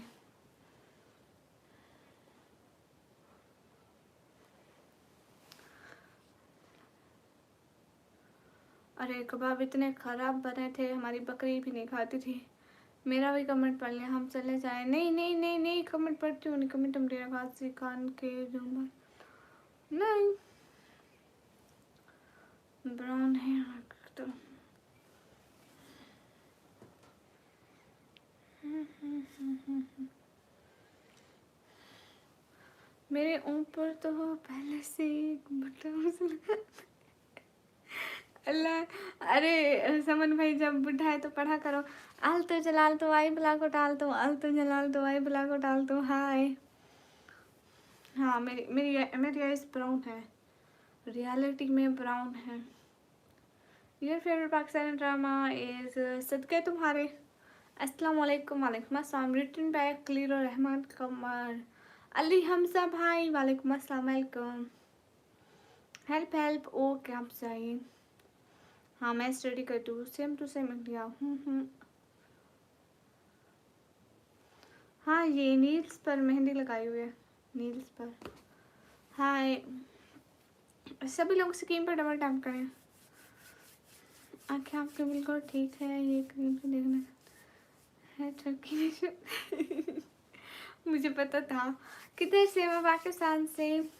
अरे कबाब इतने ख़राब बने थे, हमारी बकरी भी नहीं खाती थी। मेरा भी कमेंट पढ़ लिया, हम चले जाए। नहीं नहीं नहीं नहीं, कमेंट पढ़ती हूँ नहीं। कमेंट हम डेरा खासी खान के झूमर नहीं ब्राउन है तो। मेरे ऊपर तो पहले से एक बटन अल्लाह। अरे समन भाई जब बुढ़ा है तो पढ़ा करो। आल तो जलाल तो आई बुला को टाल दो, आल तो जलाल तो आई बुला को टाल दो। हाय हाँ, मेरी मेरी मेरी आइज ब्राउन है, रियलिटी में ब्राउन है। Your favourite Pakistani drama is सदके तुम्हारे। अस्सलाम वालेकुम। वालेकुम अस्सलाम। रिटन बाय खलील रहमान कमर। अली हमजा भाई वालेकुम अस्सलाम। वेलकम। Help help. ओके आप चाहिए? हाँ मैं स्टडी करती हूँ। Same to same India. हाँ ये नील्स पर मेहंदी लगाई हुई है, नील्स पर। हाय सभी लोग स्क्रीन पर डबल टैप करें। आँखें आपके बिल्कुल ठीक है, ये क्रीम से देखना है टर्की मुझे पता था। किधर से? मैं पाकिस्तान से।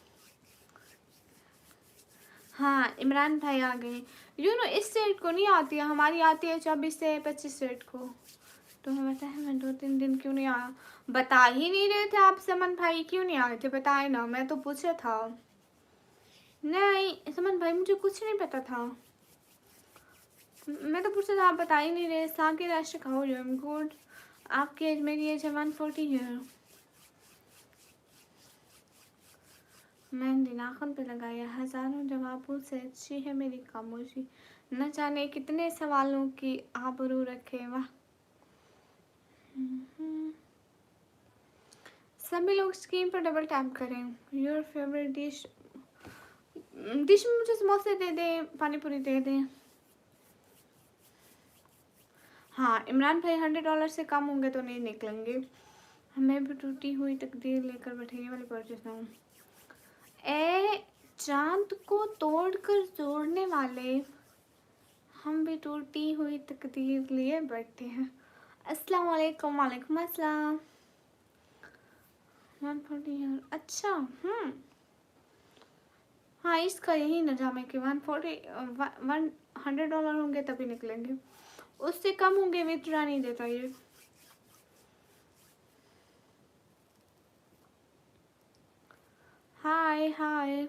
हाँ इमरान भाई आ गए। यू नो इस डेट को नहीं आती है, हमारी आती है 24 से 25 डेट को। तो हमें पता है, मैं 2-3 दिन क्यों नहीं आया? बता ही नहीं रहे थे आप समन भाई, क्यों नहीं आए थे? बताए ना, मैं तो पूछा था। नहीं समन भाई मुझे कुछ नहीं पता था, मैं तो पूछा था, आप बता ही नहीं रहे। Shakir Ashiq how you? I am good. आपकी एज? मेरी एज है 140 ईयर। मैंने नाखून पे लगाया, हजारों जवाबों से अच्छी है मेरी खामोशी। न जाने कितने सवालों की आबरू रखे। वाह। सभी लोग स्क्रीन पर डबल टैप करें। Your favourite dish? डिश में मुझे समोसे दे दें, पानी पूरी दे दें। हाँ इमरान भाई $100 से कम होंगे तो नहीं निकलेंगे। हमें भी टूटी हुई तकदीर लेकर बैठे। ये वाली पढ़ हूँ। ए चांद को तोड़कर जोड़ने वाले, हम भी टूटी हुई तकदीर लिए बैठे हैं। अस्सलाम वालेकुम। वालेकुम अस्सलाम। 140 अच्छा। हाँ इसका यही नजाम है कि 100 डॉलर होंगे तभी निकलेंगे, उससे कम होंगे विथड्रा नहीं देता ये। हाय हाय।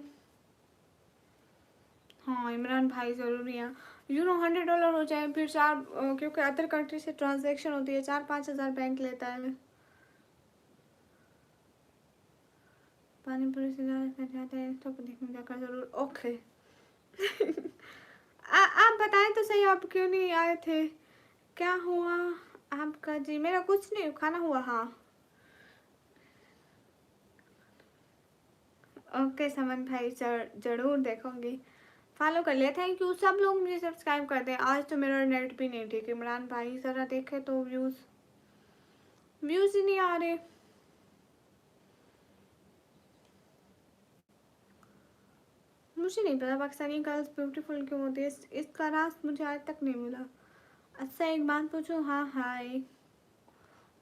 हाँ इमरान भाई ज़रूरी है, $100 हो जाए, फिर चार क्योंकि अदर कंट्री से ट्रांजैक्शन होती है, 4-5 हज़ार बैंक लेता है। पानी पूरी से जाते हैं तो देखने जाकर ज़रूर। ओके। आप बताएं तो सही, आप क्यों नहीं आए थे? क्या हुआ आपका जी? मेरा कुछ नहीं, खाना हुआ। हाँ ओके समन भाई, जरूर देखूंगी, फॉलो कर लिया। थैंक यू, सब लोग मुझे सब्सक्राइब कर दें। आज तो मेरा नेट भी नहीं ठीक, इमरान भाई ज़रा देखे तो व्यूज़ ही नहीं आ रहे। मुझे नहीं पता पाकिस्तानी गर्ल्स ब्यूटीफुल क्यों होती है, इसका राज मुझे आज तक नहीं मिला। अच्छा एक बात पूछूं? हाँ हाय,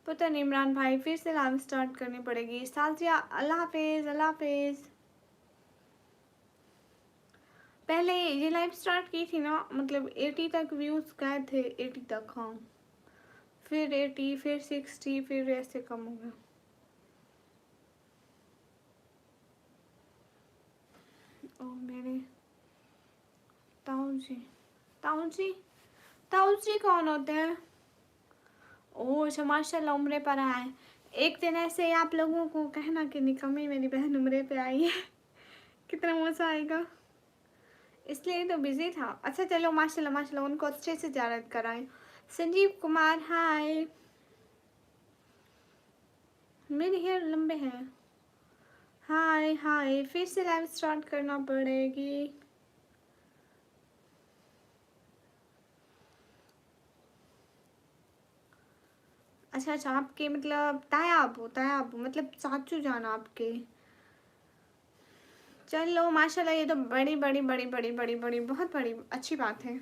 पता नहीं इमरान भाई, फिर से लाइव स्टार्ट करनी पड़ेगी। साजिया अल्लाह हाफिज़, अल्लाह हाफिज़। पहले ये लाइव स्टार्ट की थी ना, मतलब 80 तक व्यूज़ गए थे, 80 तक। हाँ फिर 80, फिर 60, फिर ऐसे कम हो गया। ओ मेरे ताऊ जी, ताऊ जी, ताऊ जी कौन होते हैं? ओह अच्छा, माशाल्लाह उम्रे पर आए। एक दिन ऐसे ही आप लोगों को कहना कि निकम्मी मेरी बहन उम्रे पे आई है। कितना मज़ा आएगा। इसलिए तो बिजी था। अच्छा चलो, माशाल्लाह माशाल्लाह, उनको अच्छे से ज़ियारत कराएं। संजीव कुमार हाय, मेरे हेयर लंबे हैं। हाय हाय, फिर से लाइव स्टार्ट करना पड़ेगी। अच्छा अच्छा, आपके मतलब ताया अबू मतलब चाचू जान आपके। चलो माशाल्लाह, ये तो बड़ी बड़ी बड़ी बड़ी बड़ी बड़ी बहुत बड़ी अच्छी बात है।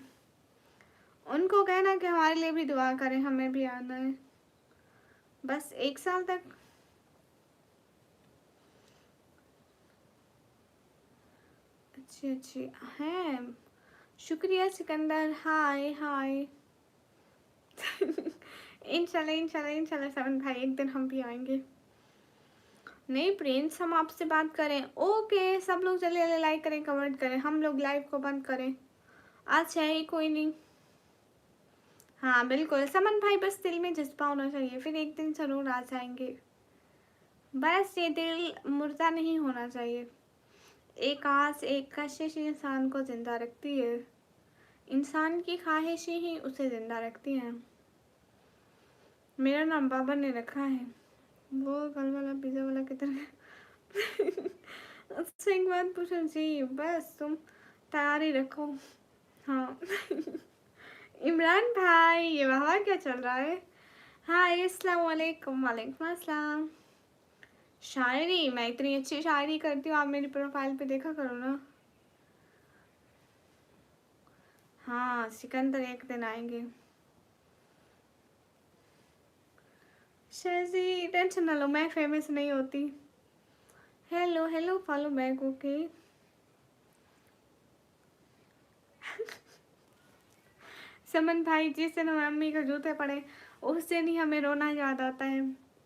उनको कहना कि हमारे लिए भी दुआ करें, हमें भी आना है बस 1 साल तक। अच्छी अच्छी हैं, शुक्रिया सिकंदर। हाय हाय। इंशाल्लाह इंशाल्लाह इंशाल्लाह समन भाई, एक दिन हम भी आएंगे। नहीं प्रिंस, हम आपसे बात करें। ओके सब लोग चले लाइक करें, कमेंट करें, हम लोग लाइव को बंद करें। अच्छा है कोई नहीं। हाँ बिल्कुल समन भाई, बस दिल में जज्बा होना चाहिए, फिर एक दिन ज़रूर आ जाएंगे। बस ये दिल मुर्दा नहीं होना चाहिए। एक आस एक कशिश इंसान को ज़िंदा रखती है, इंसान की ख्वाहिशें ही उसे ज़िंदा रखती हैं। मेरा नाम बाबा ने रखा है। वो कल वाला पिज़्ज़ा वाला किधर गया? अच्छा एक बात पूछो जी, बस तुम तैयारी रखो। हाँ। इमरान भाई, ये वहाँ क्या चल रहा है? हाय अस्सलाम वालेकुम। वालेकुम अस्सलाम। शायरी, मैं इतनी अच्छी शायरी करती हूँ, आप मेरी प्रोफाइल पे देखा करो ना। हाँ सिकंदर एक दिन आएंगे। शजी टेंशन ना लो, मैं फेमस नहीं होती। Hello hello, follow back. Okay Saman भाई, जिस दिन हमें अम्मी के जूते पड़े उस दिन ही हमें रोना याद आता है,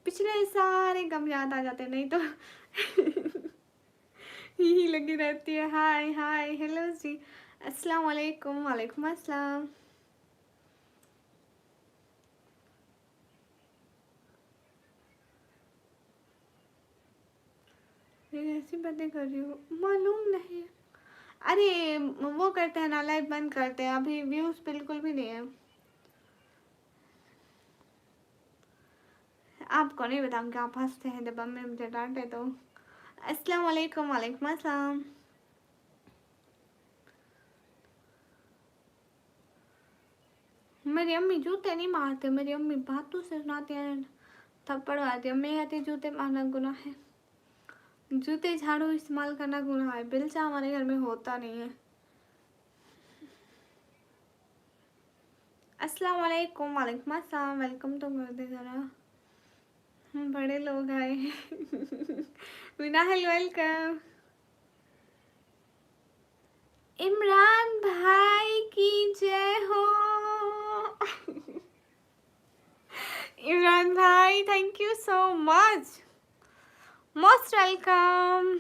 पिछले सारे गम याद आ जाते, नहीं तो यही लगी रहती है। हाय हाय हेलो जी, अस्सलाम वालेकुम। वालेकुम अस्सलाम। फिर ऐसी बातें कर रही हूँ, मालूम नहीं। अरे वो करते हैं ना, लाइव बंद करते हैं, अभी व्यूज बिल्कुल भी नहीं है। आपको नहीं बताऊंगी, आप हंसते हैं जब मम्मी मुझे डांटे तो। अस्सलाम वालेकुम। वालेकुम अस्सलाम। मेरी अम्मी जूते नहीं मारते, मेरी अम्मी बातों से सुनाते हैं, थप्पड़ मारती है। अम्मी कहती जूते मारना गुनाह है, जूते झाड़ू इस्तेमाल करना गुनाह है, बिलचा हमारे घर में होता नहीं है। अस्सलाम वालेकुम। वालेकुम अस्सलाम। वेलकम तो कर दे जरा, हम बड़े लोग आए हैं। विनाहल वेलकम। इमरान भाई की जय हो। इमरान भाई thank you so much, most welcome.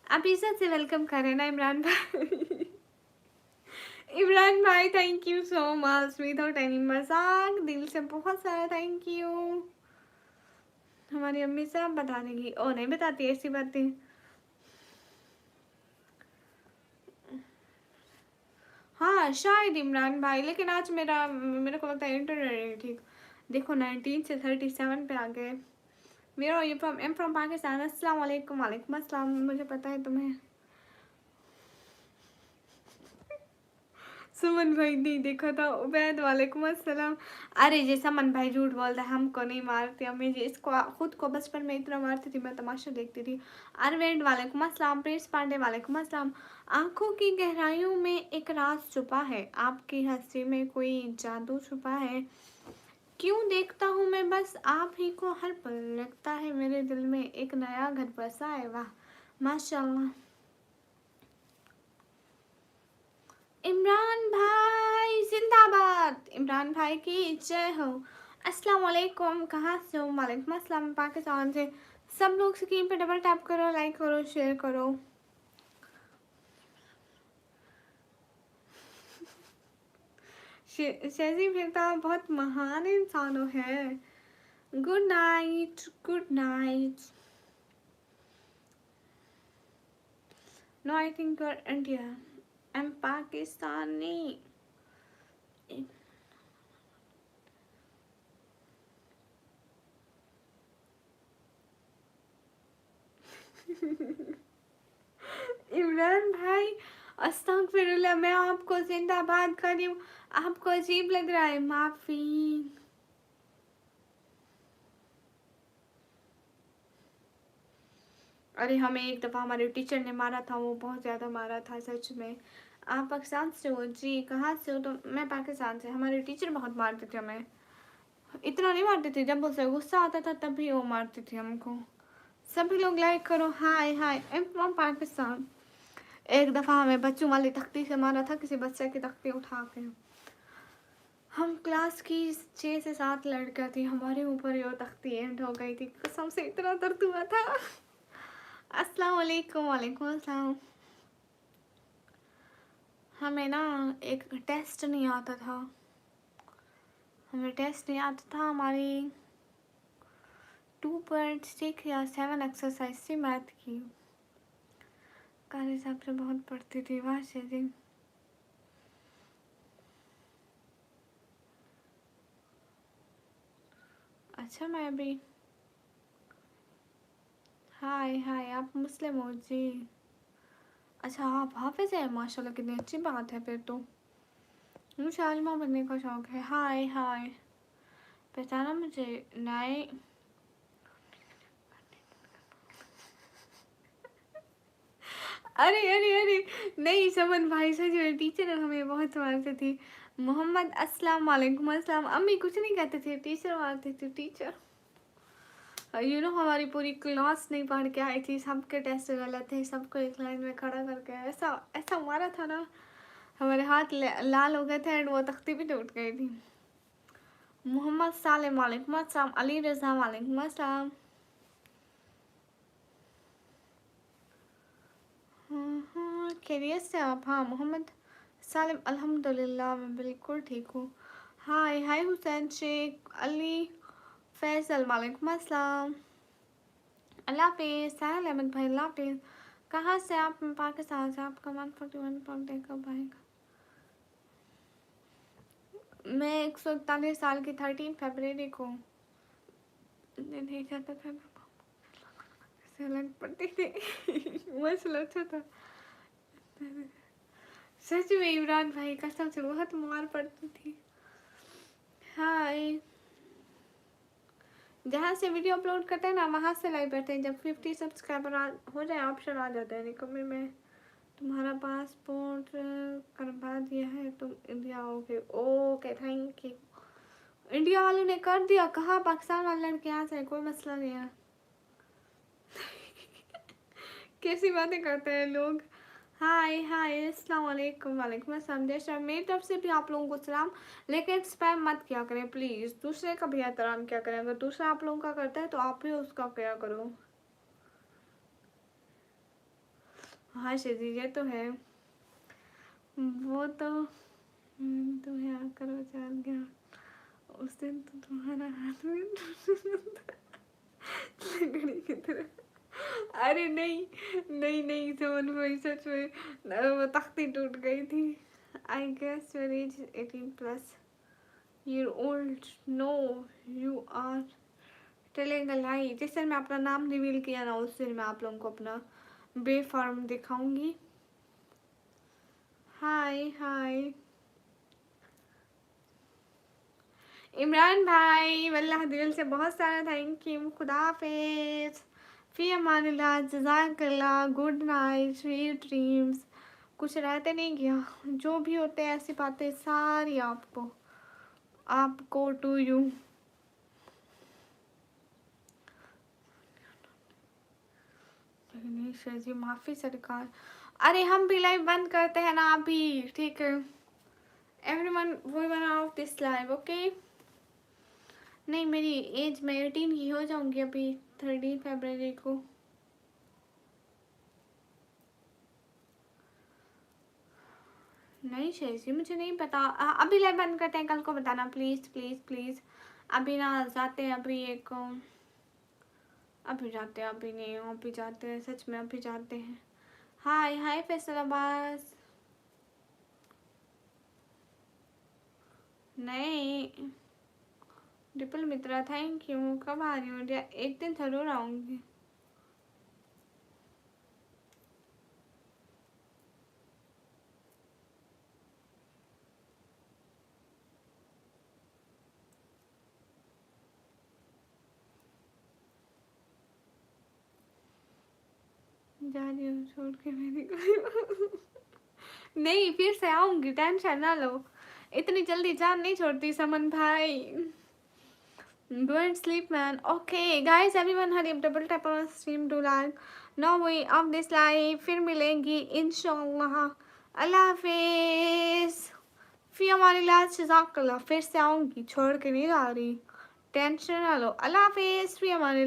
आप इज्जत से वेलकम करें ना इमरान भाई। इमरान भाई thank you so much, without any मजाक, दिल से बहुत सारा थैंक यू। हमारी अम्मी सब बता देगी, ओ नहीं बताती ऐसी बातें। हाँ शायद इमरान भाई, लेकिन आज मेरे को लगता है इंटरनेट नहीं ठीक। देखो 19 से 37 पे आ गए। मेरा ये फ्रॉम एम फ्रॉम पाकिस्तान। अस्सलाम वालेकुम। वालेकुम अस्सलाम। मुझे पता है तुम्हें। सुमन भाई नहीं देखा था। उबैद वालेकुम अस्सलाम। अरे ये समन भाई झूठ बोलता है, हमको नहीं मारते, हमें ये इसको खुद को बचपन में इतना मारती थी, मैं तमाशा देखती थी। अरविंद वालेकुम अस्सलाम। प्रिंस पांडे वालेकुम अस्सलाम। आंखों की गहराइयों में एक राज छुपा है, आपकी हंसी में कोई जादू छुपा है, क्यों देखता हूँ मैं बस आप ही को हर पल, लगता है मेरे दिल में एक नया घर बसा है। वाह माशाल्लाह। इमरान भाई जिंदाबाद, इमरान भाई की जय हो। अस्सलाम वालेकुम। कहाँ से हो? वालेकुम अस्सलाम, पाकिस्तान से। सब लोग स्क्रीन पे डबल टैप करो, लाइक करो, शेयर करो। शैजी मेहता बहुत महान इंसानों है। Good night, good night. No I think you are India, I am Pakistani. Imran भाई अस्तगफिरुल्लाह, मैं आपको जिंदाबाद कर रही हूँ, आपको अजीब लग रहा है, माफी। अरे हमें एक दफ़ा हमारे टीचर ने मारा था, वो बहुत ज़्यादा मारा था सच में। आप पाकिस्तान से हो? जी। कहाँ से हो? तो मैं पाकिस्तान से। हमारे टीचर बहुत मारते थे हमें, इतना नहीं मारते थे, जब उसे गुस्सा आता था तब भी वो मारते थे हमको। सभी लोग लाइक करो। हाय हाय, आई एम फ्रॉम पाकिस्तान। एक दफ़ा हमें बच्चों वाली तख्ती से मारा था, किसी बच्चे की तख्ती उठा के। हम क्लास की 6 से 7 लड़कियाँ थी, हमारे ऊपर वो तख्ती एंड हो गई थी, कसम से इतना दर्द हुआ था। अस्सलाम वालेकुम। वालेकुम अस्सलाम। हमें ना एक टेस्ट नहीं आता था, हमें टेस्ट नहीं आता था, हमारी 2.6 या 7 एक्सरसाइज थी मैथ की, कार हिसाब से बहुत पढ़ती थी वहाँ से जी। अच्छा मैं भी। हाय हाय, आप मुस्लिम हो? जी। अच्छा आप हाफिज़ है, माशाल्लाह कितनी अच्छी बात है फिर तो। मुझे आलिमा बनने का शौक है। हाय हाय, पहचाना मुझे? नए। अरे अरे अरे, नहीं समन भाई सच में टीचर हमें बहुत मारते थे। मोहम्मद अस्सलाम वालेकुम अस्सलाम। अम्मी कुछ नहीं कहते थे, टीचर मारते थे, टीचर। यू नो हमारी पूरी क्लास नहीं पढ़ के आई थी, सबके टेस्ट गलत थे, सबको एक लाइन में खड़ा करके ऐसा ऐसा मारा था ना, हमारे हाथ लाल हो गए थे एंड वो तख्ती भी टूट गई थी। मोहम्मद सालिम वालेकुम अस्सलाम। अली रज़ा वालेकुम अस्सलाम। खैरियत से आप? हाँ मोहम्मद सालिम, अल्हम्दुलिल्लाह मैं बिल्कुल ठीक हूँ। हाय हाय हुसैन शेख अली फैसल वालेकुम अस्सलाम। अल्लाह हाफिज़। साहिल अहमद भाई अल्लाह हाफिज़। कहाँ से आप? पाकिस्तान से। आपका 141 कब आएगा? मैं 141 साल की, 13 फरवरी को। नहीं जाता था ना, लग पड़ती थी। मसल अच्छा था सच में। इमरान भाई कसम से बहुत मार पड़ती थी। हाय, जहाँ से वीडियो अपलोड करते हैं ना वहाँ से लाइव बैठते हैं, जब 50 सब्सक्राइबर हो जाए ऑप्शन आ जाता है निकलने में, तुम्हारा पासपोर्ट करवा दिया है, तुम इंडिया आओगे। Okay thank you. इंडिया वालों ने कर दिया, कहाँ? पाकिस्तान वाले लड़के यहाँ से, कोई मसला नहीं है। कैसी बातें करते हैं लोग। हाय हाय अस्सलाम वालेकुम। वालेकुम अस्सलाम। जय श्री, मेरी तरफ से भी आप लोगों को सलाम, लेकिन स्पैम मत किया करें प्लीज़, दूसरे का भी एहतराम किया करें, अगर दूसरा आप लोगों का करता है तो आप भी उसका क्या करो। हाँ जी ये तो है। वो तो तुम्हें आकर जान गया उस दिन तो तुम्हारा हाथ में लकड़ी की तरह। अरे नहीं नहीं नहीं समन भाई, सच में वो तख्ती टूट गई थी। I guess your age 18+ year old. No, you are telling a lie. जिस दिन मैं अपना नाम रिवील किया ना, उस दिन मैं आप लोगों को अपना बेफार्म दिखाऊंगी। हाय हाय इमरान भाई, वल्लाह दिल से बहुत सारा थैंक यू। खुदा हाफिज, फी अमानिल्लाह, जज़ाकल्लाह, गुड नाइट, स्वीट ड्रीम्स। कुछ रहते नहीं गया, जो भी होते हैं ऐसी बातें सारी आपको टू यू। सर जी माफ़ी सरकार। अरे हम भी लाइव बंद करते हैं ना अभी, ठीक है। Everyone we one of this live, okay. नहीं मेरी एज, मैं 18 की हो जाऊंगी अभी 13 फरवरी को। नहीं शेजी मुझे नहीं पता। अभी लाइव बंद करते हैं, कल को बताना प्लीज़ प्लीज़ प्लीज़। अभी ना जाते हैं, अभी अभी जाते हैं, अभी नहीं अभी जाते हैं, सच में अभी जाते हैं। हाय हाय फैसलाबाज। नहीं डिपल मित्रा थैंक यू। कब आ रही हूँ? एक दिन ज़रूर आऊँगी। जा रही हूँ छोड़ के मेरी कोई नहीं, फिर से आऊँगी, टेंशन ना लो। इतनी जल्दी जान नहीं छोड़ती समन भाई। Go and sleep man. Okay guys, everyone hurry up, double tap on stream to like. Now we of this live फिर मिलेंगी इंशाल्लाह। अल्लाह हाफिज। फिर हमारी लास्ट जज़ाकल्लाह। फिर से आऊँगी, छोड़ के नहीं जा रही, टेंशन ना लो। अल्लाह हाफिज, फिर हमारी